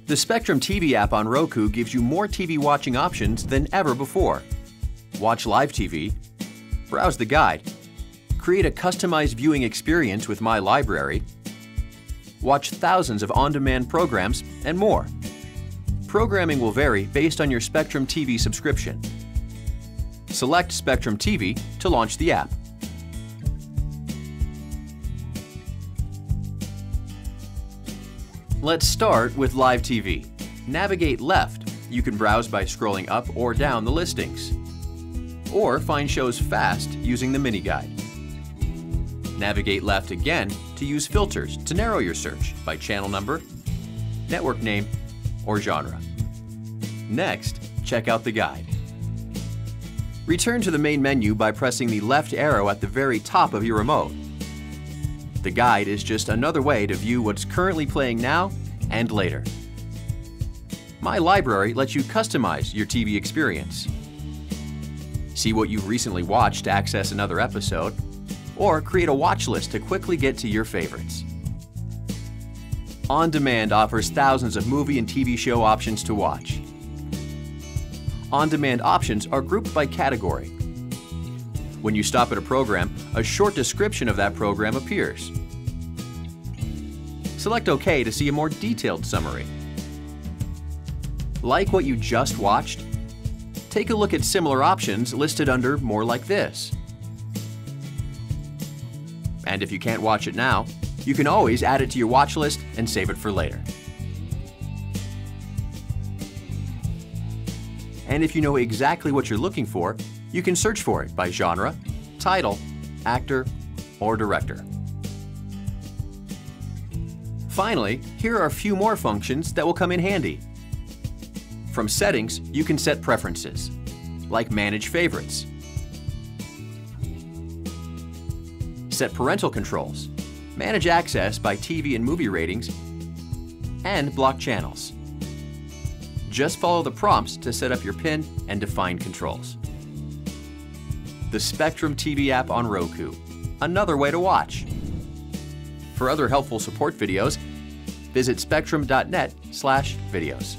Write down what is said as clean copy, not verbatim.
The Spectrum TV app on Roku gives you more TV watching options than ever before. Watch live TV, browse the guide, create a customized viewing experience with My Library, watch thousands of on-demand programs, and more. Programming will vary based on your Spectrum TV subscription. Select Spectrum TV to launch the app. Let's start with live TV. Navigate left. You can browse by scrolling up or down the listings, or find shows fast using the mini guide. Navigate left again to use filters to narrow your search by channel number, network name, or genre. Next, check out the guide. Return to the main menu by pressing the left arrow at the very top of your remote. The guide is just another way to view what's currently playing now and later. My Library lets you customize your TV experience. See what you've recently watched to access another episode, or create a watch list to quickly get to your favorites. On Demand offers thousands of movie and TV show options to watch. On-demand options are grouped by category. When you stop at a program, a short description of that program appears. Select OK to see a more detailed summary. Like what you just watched? Take a look at similar options listed under More Like This. And if you can't watch it now, you can always add it to your watch list and save it for later. And if you know exactly what you're looking for, you can search for it by genre, title, actor, or director. Finally, here are a few more functions that will come in handy. From settings, you can set preferences, like Manage Favorites. Set parental controls, manage access by TV and movie ratings, and block channels. Just follow the prompts to set up your PIN and define controls. The Spectrum TV app on Roku, another way to watch. For other helpful support videos, visit spectrum.net/videos.